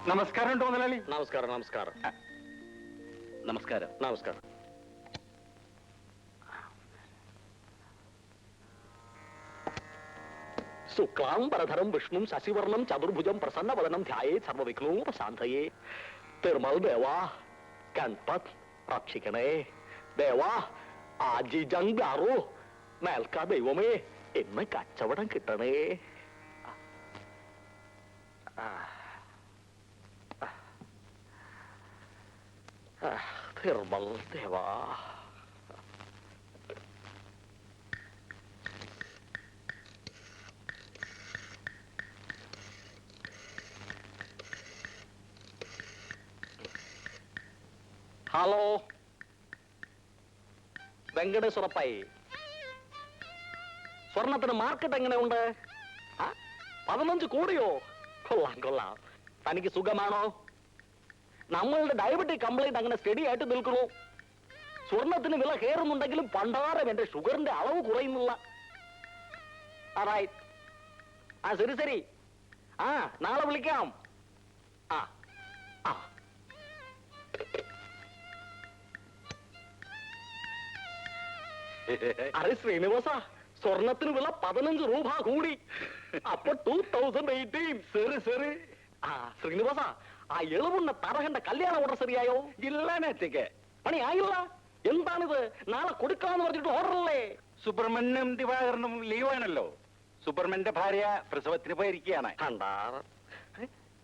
നമസ്കാരം മുതലാളി. നമസ്കാരം. നമസ്കാരം. നമസ്കാരം. നമസ്കാരം. ശുക്ലാംബരധരം വിഷ്ണു ശശിവർണം ചതുർഭുജം പ്രസന്നവദനം ധ്യായേ സർവവിഘ്നോപശാന്തയേ. തിരുമൽ ദേവാ ഗൺപത് രക്ഷിക്കണേ. ദേവാ ആജിജങ്കാറു മേൽക്കാ ദൈവമേ എന്ന് കച്ചവടം കിട്ടണേ. തിരുമൽ ദേവാ. ഹലോ വെങ്കടേശ്വരപ്പായി, സ്വർണത്തിന് മാർക്കറ്റ് എങ്ങനെയുണ്ട്? 15 കോടിയോ? കൊള്ളാം കൊള്ളാം. തനിക്ക് സുഖമാണോ? നമ്മളുടെ ഡയബറ്റിക് കംപ്ലൈന്റ് അങ്ങനെ സ്റ്റഡി ആയിട്ട് നിൽക്കുന്നു. സ്വർണത്തിന് വില കയറുന്നുണ്ടെങ്കിലും പണ്ടാരം എന്റെ ഷുഗറിന്റെ അളവ് കുറയുന്നില്ല. ശരി ശരി. നാളെ വിളിക്കാം. അരെ ശ്രീനിവാസ, സ്വർണത്തിന് വില 15 രൂപ കൂടി. അപ്പൊ 2018. ശരി ശരി. ശ്രീനിവാസ, ആ എളുവുന്ന തറകന്റെ കല്യാണ ഓർഡർ ശരിയായോ? ഇല്ലാനേക്ക് പണി ആയില്ല. എന്താണിത്? നാളെ കൊടുക്കാന്ന് പറഞ്ഞിട്ട് ഓർഡറല്ലേ? സുബ്രഹ്മണ്യം ദിവാകരനും ലീവാണല്ലോ. സുബ്രഹ്മണ്യന്റെ ഭാര്യ പ്രസവത്തിന് പോയിരിക്കുകയാണ്.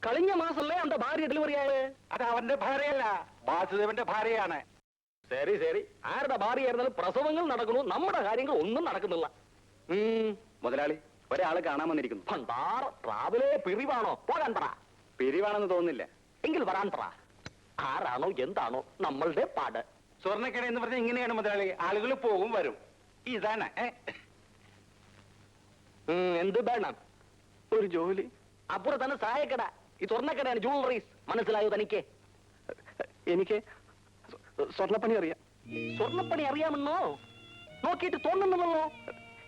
കഴിഞ്ഞ മാസല്ലേ അവന്റെ ഭാര്യ ഡെലിവറി ആയത്? അത് അവന്റെ ഭാര്യയല്ല, വാസുദേവന്റെ ഭാര്യയാണ്. ശരി ശരി. ആരുടെ ഭാര്യയായിരുന്നാലും പ്രസവങ്ങൾ നടക്കുന്നു, നമ്മുടെ കാര്യങ്ങൾ ഒന്നും നടക്കുന്നില്ല. മുതലാളി, ഒരാള് കാണാൻ വന്നിരിക്കുന്നു. ഭണ്ടാർ രാവിലെ പിരിവാണോ? പോകാൻ പറ. പിരിവാണെന്ന് തോന്നുന്നില്ല. എങ്കിൽ വരാൻ പറ. ആരാണോ എന്താണോ നമ്മളുടെ പാട്. സ്വർണ്ണക്കട എന്ന് പറഞ്ഞാൽ ഇങ്ങനെയാണ് മുതലാളി, ആളുകൾ പോകും വരും. ഇതാണ്. എന്ത് വേണം? ഒരു ജോലി. അപ്പുറം തന്നെ ചായക്കട. ഈ സ്വർണ്ണക്കടയാണ് ജ്വല്ലറീസ്. മനസ്സിലായോ തനിക്ക്? എനിക്ക് സ്വർണ്ണപ്പണി അറിയാം. സ്വർണ്ണപ്പണി അറിയാമെന്നോ? നോക്കിയിട്ട് തോന്നുന്നുണ്ടല്ലോ.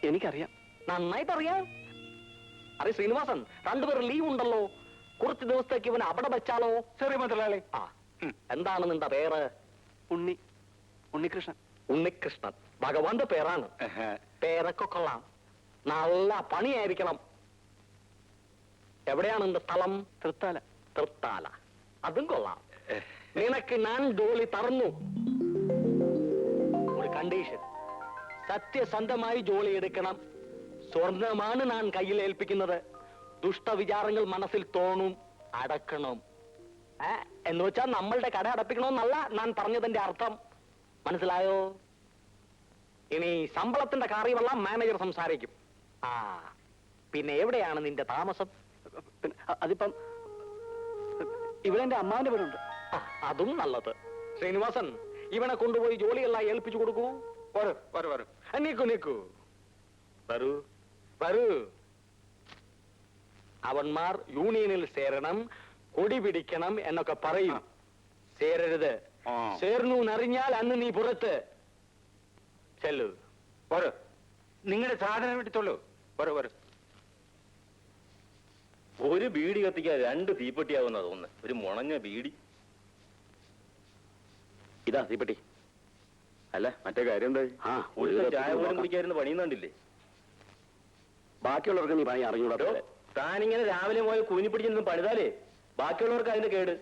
എനിക്കറിയാം, നന്നായിട്ട് അറിയാം. അതെ ശ്രീനിവാസൻ, രണ്ടുപേർ ലീവ് ഉണ്ടല്ലോ. കുറച്ച് ദിവസത്തേക്ക് ഇവനെ അവിടെ വെച്ചാലോ? ശരി മുതലാളി. എന്താണ് നിന്റെ പേര്? ഉണ്ണികൃഷ്ണൻ. ഉണ്ണികൃഷ്ണൻ ഭഗവാന്റെ പേരാണ്. പേരൊക്കെ കൊള്ളാം. നല്ല പണിയായിരിക്കണം. എവിടെയാണ് നിന്റെ സ്ഥലം? തൃത്താല. തൃത്താല, അതും കൊള്ളാം. നിനക്ക് ഞാൻ ജോലി തറന്നു. ഒരു കണ്ടീഷൻ, സത്യസന്ധമായി ജോലി എടുക്കണം. സ്വർണമാണ് ഞാൻ കയ്യിൽ ഏൽപ്പിക്കുന്നത്. ദുഷ്ടവിചാരങ്ങൾ മനസ്സിൽ തോന്നും, അടക്കണം. എന്ന് വെച്ചാൽ നമ്മളുടെ കട അടപ്പിക്കണമെന്നല്ല ഞാൻ പറഞ്ഞതിന്റെ അർത്ഥം. മനസ്സിലായോ? ഇനി ശമ്പളത്തിന്റെ കാര്യമെല്ലാം മാനേജർ സംസാരിക്കും. പിന്നെ എവിടെയാണ് നിന്റെ താമസം? അതിപ്പം ഇവിടെ എന്റെ അമ്മാവിന്റെ വീടുണ്ട്. അതും നല്ലത്. ശ്രീനിവാസൻ, ഇവനെ കൊണ്ടുപോയി ജോലിയെല്ലാം ഏൽപ്പിച്ചു കൊടുക്കൂ. നീക്കൂ വരൂ വരൂ. അവന്മാർ യൂണിയനിൽ ചേരണം, കൊടി പിടിക്കണം എന്നൊക്കെ പറയും. ചേരരുത്. ചേർന്നു എന്നറിഞ്ഞാൽ അന്ന് നീ പുറത്ത് ചെല്ലു. നിങ്ങളുടെ സാധനം എടുത്തോളൂ. ഒരു ബീഡി കത്തിക്കാൻ 2 തീപ്പെട്ടിയാവുന്ന തോന്നുന്നു. ഒരു മുണഞ്ഞ ബീഡി. ഇതാ തീപ്പെട്ടി. അല്ല, മറ്റേ കാര്യം എന്താ? ഒരു ചായ പോലും കുടിക്കായിരുന്നു പണിയുന്നുണ്ടില്ലേ? ബാക്കിയുള്ളവർക്ക് നീ പണി അറിഞ്ഞൂടോ? താനിങ്ങനെ രാവിലെ പോയി കൂനി പിടിച്ചൊന്നും പണിതാലേ ബാക്കിയുള്ളവർക്ക് അതിന്റെ കേട്.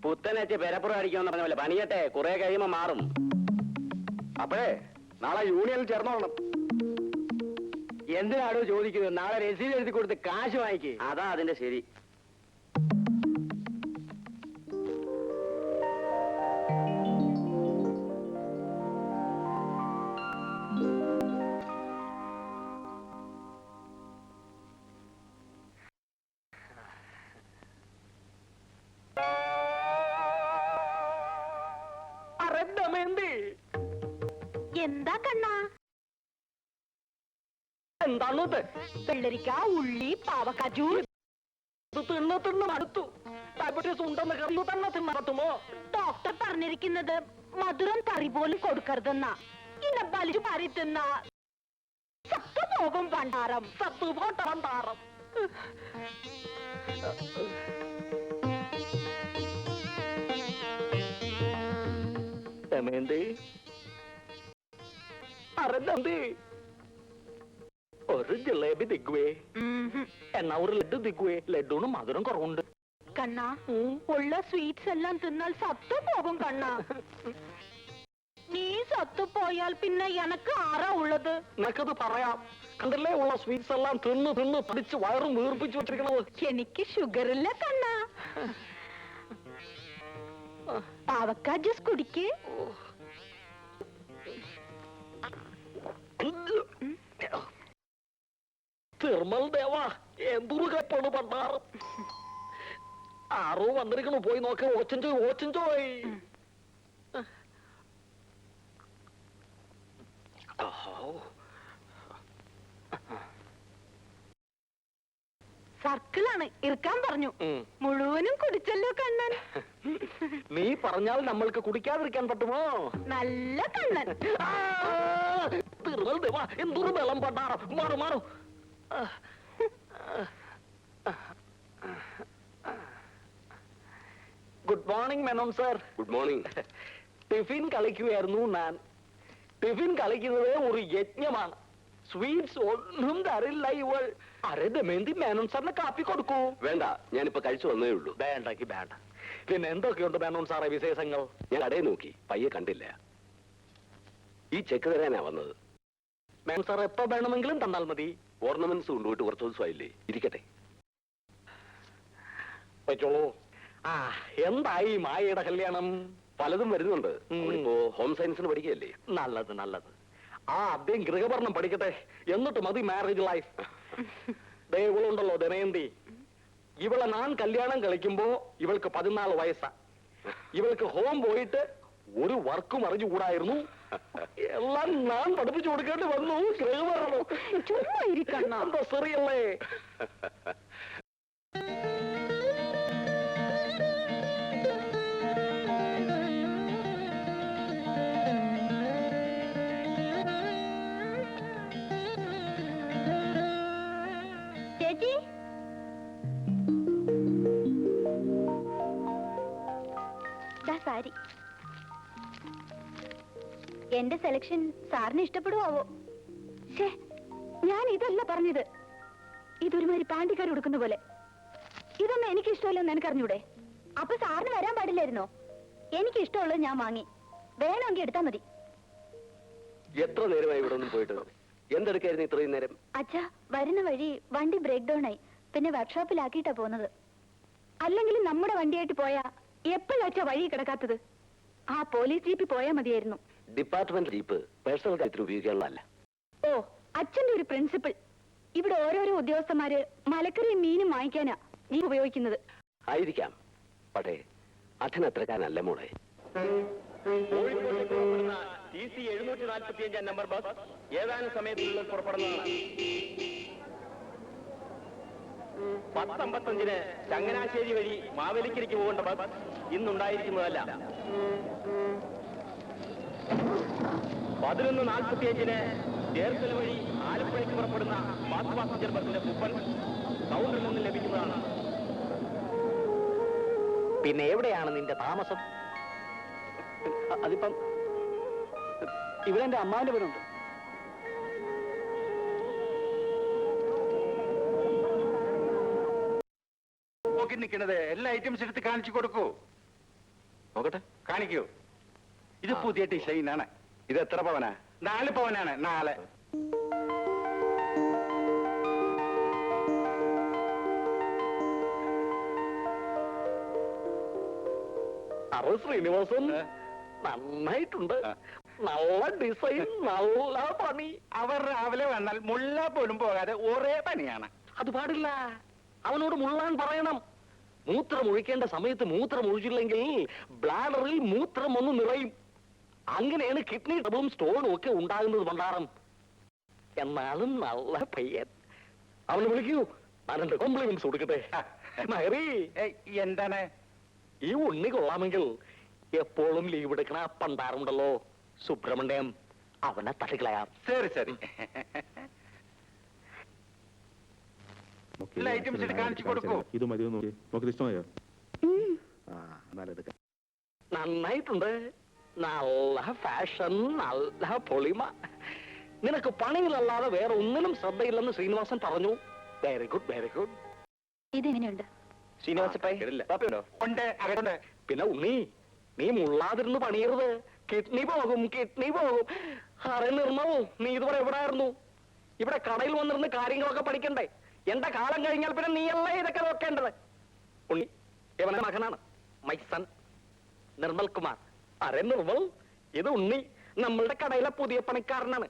പുത്തനച്ച് പെരപ്പുറം അടിക്കാന്ന് പറഞ്ഞ പോലെ പണിയട്ടെ, കുറെ കഴിയുമ്പോ മാറും. അപ്പോഴേ നാളെ യൂണിയനിൽ ചേർന്നോളണം. എന്തിനാണോ ചോദിക്കുന്നത്? നാളെ രസീത് എഴുതി കൊടുത്ത് കാശ് വാങ്ങിക്കേ. അതാ അതിന്റെ ശരി. എന്താ കണ്ണാ? എന്താണ് ഇത്? വെള്ളരിക്ക ഉള്ളി പാവക്ക ജ്യൂസ് ഇത് തിന്ന് മടുത്തു. ഡയബറ്റീസ് ഉണ്ടെന്ന് കറിയൂ തന്നെ തിന്നറത്തുമോ? ഡോക്ടർ പറഞ്ഞിരിക്കുന്നത് മധുരം തറി പോലും കൊടുക്കരുതെന്നാ. ഇന്നെ വലിച്ചു പാരി തിന്ന സത്തുപോകും പണ്ടാരം. സത്തുപോട്ടാറം. ദമയന്തി, അരന്തന്തി, ഒരു ജിലേബി ദിഗ്വേ. എന്നാ ഒരു ലഡു ദിഗ്വേ. ലഡുവിന് മധുരം കുറവുണ്ട്. കണ്ണ ഉള്ള സ്വീറ്റ്സ് എല്ലാം തിന്നാൽ സത്തുപോകും കണ്ണ. നീ സത്തുപോയാൽ പിന്നെ എനക്ക് ആരാ ഉള്ളത്? നിനക്കത് പറയാം. കണ്ടല്ലേ ഉള്ള സ്വീറ്റ്സ് എല്ലാം തിന്ന് തിന്ന് പഠിച്ച് വയറും വീർപ്പിച്ചു വെച്ചിരിക്കണത്. എനിക്ക് ഷുഗർ ഇല്ല കണ്ണ. പാവക്ക ജ്യൂസ് കുടിക്ക്. തിർമൽ ദേവാ, എന്തൊരു കപ്പാണ് പണ്ടാറ്. ആറോ വന്നിരിക്കണു, പോയി നോക്ക. ഓച്ചഞ്ചോയ്. സർക്കിളാണ് ഇറുക്കാൻ പറഞ്ഞു. മുഴുവനും കുടിച്ചല്ലോ കണ്ണൻ. നീ പറഞ്ഞാൽ നമ്മൾക്ക് കുടിക്കാതിരിക്കാൻ പറ്റുമോ? നല്ല കണ്ണൻ. തിരുവൽ ദേവാ, എന്തൊരു ബലം പണ്ടാറ്. മാറു മാറു. Good morning Menon sir. Good morning. Tiffin കളിക്കുകയായിരുന്നു ഞാൻ. ടിഫിൻ കളിക്കുന്നത് ഒരു യജ്ഞമാണ്. സ്വീറ്റ്സ് ഒന്നും തരില്ല ഇവൾ. അരെ ദമയന്തി, മേനോൻ സാറിന് കാപ്പി കൊടുക്കൂ. വേണ്ട, ഞാനിപ്പോ കഴിച്ചു വന്നേ ഉള്ളൂ. വേണ്ടക്ക് വേണ്ട. പിന്നെ എന്തൊക്കെയുണ്ട് മേനോൻ സാറേ വിശേഷങ്ങൾ? ഞാൻ കടയിൽ നോക്കി, പയ്യെ കണ്ടില്ല. ഈ ചെക്ക് തരാനാ വന്നത്. മേനോൻ സാർ എപ്പോ വേണമെങ്കിലും തന്നാൽ മതി. ഓർണമെന്റ്സ് കൊണ്ടുപോയിട്ട് കുറച്ച് ദിവസമായില്ലേ, ഇരിക്കട്ടെ. വെച്ചോളൂ. ആ, എന്തായി മായയുടെ കല്യാണം? പലതും വരുന്നുണ്ട്. ഇപ്പോ ഹോം സയൻസിന് പഠിക്കുകയല്ലേ. നല്ലത് നല്ലത്. ആ, അദ്ദേഹം ഗൃഹഭരണം പഠിക്കട്ടെ, എന്നിട്ട് മതി മാരേജ് ലൈഫ്. ഇവളുണ്ടല്ലോ ദമയന്തി, ഇവളെ ഞാൻ കല്യാണം കളിക്കുമ്പോ ഇവൾക്ക് 14 വയസ്സാ. ഇവൾക്ക് ഹോം പോയിട്ട് ഒരു വർക്കും അറിഞ്ഞുകൂടായിരുന്നു. എല്ലാം ഞാൻ പഠിപ്പിച്ചു കൊടുക്കേണ്ടി വന്നു. ഗൃഹഭരണം ചുമ്മാ ഇരിക്കണ്ണ. എന്താ ശരിയല്ലേ? ചേച്ചി, സാരി. എന്റെ സെലക്ഷൻ സാറിന് ഇഷ്ടപ്പെടുവോ? ഞാൻ ഇതല്ല പറഞ്ഞത്. ഇതൊരുമാതിരി പാണ്ടിക്കാർ കൊടുക്കുന്ന പോലെ. ഇതൊന്നും എനിക്ക് ഇഷ്ടമല്ലെന്ന് എനിക്കറിഞ്ഞൂടെ? അപ്പൊ സാറിന് വരാൻ പാടില്ലായിരുന്നോ? എനിക്ക് ഇഷ്ടമുള്ളത് ഞാൻ വാങ്ങി. വേണമെങ്കിൽ എടുത്താ മതി. എത്ര നേരമായി ഇവിടെ ഒന്നും പോയിട്ട്? എന്തെടുക്കായിരുന്നു ഇത്രയും നേരം? അച്ഛാ, വരുന്ന വഴി വണ്ടി ബ്രേക്ക് ഡൗൺ ആയി. പിന്നെ വർക്ക്ഷോപ്പിലാക്കിയിട്ടാ പോകുന്നത്. അല്ലെങ്കിൽ നമ്മുടെ വണ്ടിയായിട്ട് പോയാ എപ്പോഴാച്ചാ വഴി കിടക്കാത്തത്? ആ പോലീസ് ജീപ്പിൽ പോയാ മതിയായിരുന്നു. ഡിപ്പാർട്ട്മെന്റ് ജീപ്പ് പേഴ്സണൽ കാര്യത്തിൽ ഉപയോഗിക്കാനുള്ളതല്ല. ഓ, അച്ഛന്റെ ഒരു പ്രിൻസിപ്പിൾ. ഇവിടെ ഓരോരോ ഉദ്യോഗസ്ഥന്മാര് മലക്കറിയും മീനും വാങ്ങിക്കാനാ ജീപ്പ് ഉപയോഗിക്കുന്നത്. ആയിരിക്കാം, പക്ഷേ അച്ഛനത്രക്കാരനല്ല മോളെ. TC 745 നമ്പർ ബസ് ഏതാനും സമയത്തിനുള്ളിൽ പുറപ്പെടുന്നതാണ്. 10:55 ചങ്ങനാശ്ശേരി വഴി മാവേലിക്കരയ്ക്ക് പോകേണ്ട ബസ് ഇന്നുണ്ടായിരിക്കുന്നതല്ല. 11:45 ചേർത്തല വഴി ആലപ്പുഴയ്ക്ക് പുറപ്പെടുന്ന ഫാസ്റ്റ് പാസഞ്ചർ ബസിന്റെ കൂപ്പൺ കൗണ്ടറിൽ നിന്ന് ലഭിക്കുന്നതാണ്. പിന്നെ എവിടെയാണ് നിന്റെ താമസം? അതിപ്പം ഇവിടെ എന്റെ അമ്മാവിന്റെ വീടുണ്ട്. നോക്കി നിൽക്കണത് എല്ലാ ഐറ്റംസ് എടുത്ത് കാണിച്ചു കൊടുക്കൂ. നോക്കട്ടെ. കാണിക്കൂ. ഇത് പുതിയ ഡിസൈനാണ്. ഇത് എത്ര പവനാ? 4 പവനാണ്. 4. അറു ശ്രീനിവാസൻ, നന്നായിട്ടുണ്ട്. നല്ല ഡിസൈൻ, നല്ല പണി. അവർ രാവിലെ വന്നാൽ മുള്ള പോലും പോകാതെ ഒരേ പണിയാണ്. അത് പാടില്ല. അവനോട് മുള്ളാൻ പറയണം. മൂത്രം ഒഴിക്കേണ്ട സമയത്ത് മൂത്രം ഒഴിച്ചില്ലെങ്കിൽ ബ്ലാഡറിൽ മൂത്രം ഒന്ന് നിറയും. അങ്ങനെയാണ് കിഡ്നി ട്രബിളും സ്റ്റോണും ഒക്കെ ഉണ്ടാകുന്നത്. പണ്ടാറം എന്നാലും നല്ല പയ്യൻ. അവനെ വിളിക്കൂ, ഞാനെന്റെ കോംപ്ലിമെന്റ്സ് കൊടുക്കട്ടെ. മഹറി, എന്താണ്? ഈ ഉണ്ണി കൊള്ളാമെങ്കിൽ എപ്പോഴും ലീവ് എടുക്കണ പണ്ടാറുണ്ടല്ലോ സുബ്രഹ്മണ്യം, അവനെ തട്ടിക്കളയാം. ശരി ശരി. ഐറ്റംസ് എടുത്ത് കാണിച്ചു കൊടുക്കൂ. ഇത് മതിയോ നോക്കി നോക്കി ഇഷ്ടമായോ? ഉം. എടുക്കാം. നന്നായിട്ടുണ്ട്. നല്ല ഫാഷൻ, നല്ല പൊളിമ. നിനക്ക് പണിയിലല്ലാതെ വേറെ ഒന്നിനും ശ്രദ്ധയില്ലെന്ന് ശ്രീനിവാസൻ പറഞ്ഞു. Very good, very good. ഇതെങ്ങനെയുണ്ട്? ഉണ്ട്, അകത്തുണ്ട്. പിന്നെ ഉണ്ണി, നീ മുള്ളാതിരുന്ന് പണിയരുത്. കിഡ്നി പോകും, കിഡ്നി പോകും. അറേ നിർമ്മൽ, നീ ഇതുവരെ എവിടെ ആയിരുന്നു? ഇവിടെ കടയിൽ വന്നിരുന്ന് കാര്യങ്ങളൊക്കെ പഠിക്കണ്ടേ? എന്റെ കാലം കഴിഞ്ഞാൽ പിന്നെ നീയല്ലേ ഇതൊക്കെ നോക്കേണ്ടത്. ഉണ്ണി ഇവന്റെ മകനാണ്, my son Nirmal Kumar. Array Nirmal, ഇത് ഉണ്ണി, നമ്മളുടെ കടയിലെ പുതിയ പണിക്കാരനാണ്.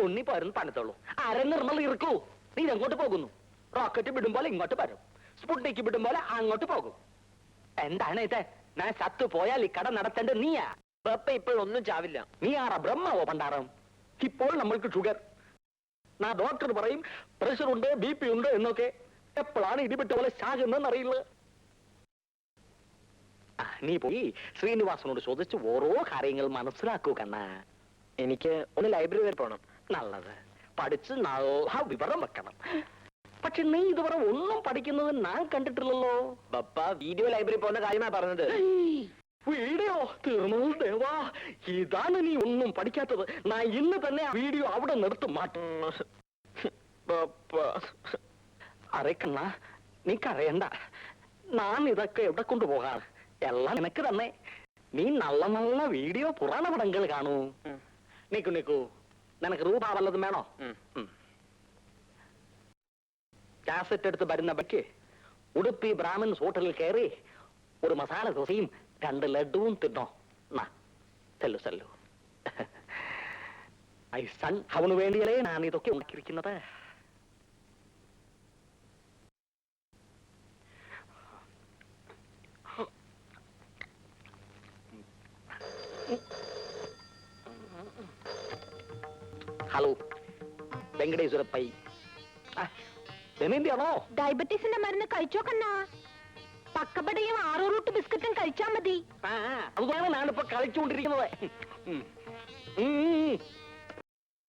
ഉണ്ണി പോരുന്ന് പണിത്തോളൂ. അരേ നിർമ്മൽ ഇറക്കൂ. നീ എങ്ങോട്ട് പോകുന്നു? റോക്കറ്റ് വിടുമ്പോൾ ഇങ്ങോട്ട് വരും, സ്പുട്നിക്ക് വിടുമ്പോൾ അങ്ങോട്ട് പോകും. എന്താണ് ഇത്? ഞാൻ സത്തു പോയാൽ ഈ കട നടത്തേണ്ടത് നീയാ. ഇപ്പോഴൊന്നും ചാവില്ല. നീ ആറാ ബ്രഹ്മാവോ പണ്ടാരം? ഇപ്പോൾ നമ്മൾക്ക് ഷുഗർ. ഡോക്ടർ പറയും പ്രഷർ ഉണ്ട്, BP ഉണ്ട് എന്നൊക്കെ. എപ്പോഴാണ് ഇടിപെട്ട പോലെ ചാകുന്നതെന്ന് അറിയില്ല. നീ പോയി ശ്രീനിവാസനോട് ചോദിച്ച് ഓരോ കാര്യങ്ങൾ മനസ്സിലാക്കൂ കണ്ണ. എനിക്ക് ഒന്ന് ലൈബ്രറി വരെ പോകണം. നല്ലത്. പഠിച്ച് നല്ല വിവരം വെക്കണം. പക്ഷെ നീ ഇതുവരെ ഒന്നും പഠിക്കുന്നത് ഞാൻ കണ്ടിട്ടില്ലല്ലോ. പപ്പ വീഡിയോ ലൈബ്രറി പോകുന്ന കാര്യമാ പറഞ്ഞത്. വീഡിയോ തീർന്നത് ദേവാ. ഇതാണ് നീ ഒന്നും പഠിക്കാത്തത്. ഞാൻ ഇന്ന് തന്നെ ആ വീഡിയോ അവിടെ നിർത്തും മാറ്റും. അറിയക്കണ്ണ, നീ കരയണ്ട. ഞാൻ ഇതൊക്കെ എവിടെ കൊണ്ടുപോകാം? എല്ലാം നിനക്ക് തന്നെ. നീ നല്ല നല്ല വീഡിയോ പുരാണ പടങ്ങൾ കാണൂ. നിക്കു നിക്കു, നിനക്ക് രൂപ വല്ലതും വേണോ? കാസറ്റ് എടുത്ത് വരുന്ന ബക്ക് ഉടുപ്പി ബ്രാഹ്മിൻസ് ഹോട്ടലിൽ കയറി ഒരു മസാല ദോശയും 2 ലഡുവും തിന്നോ. ചെല്ലു ചെല്ലു. ഐ സൺ, അവന് വേണ്ടിയല്ലേ ഞാൻ ഇതൊക്കെ ഉണ്ടാക്കിയിരിക്കുന്നത്. ഹലോ, വെങ്കടേശ്വര പൈ. ദമയന്തിയാണോ? ഡയബറ്റീസിന്റെ മരുന്ന് കഴിച്ചോ കണ്ണാ? പക്കപ്പടയും 6 റൂട്ട് ബിസ്ക്കറ്റും കഴിച്ചാ മതി. അതുകൊണ്ടാണ് ഞാനിപ്പോ കളിച്ചുകൊണ്ടിരിക്കുന്നത്.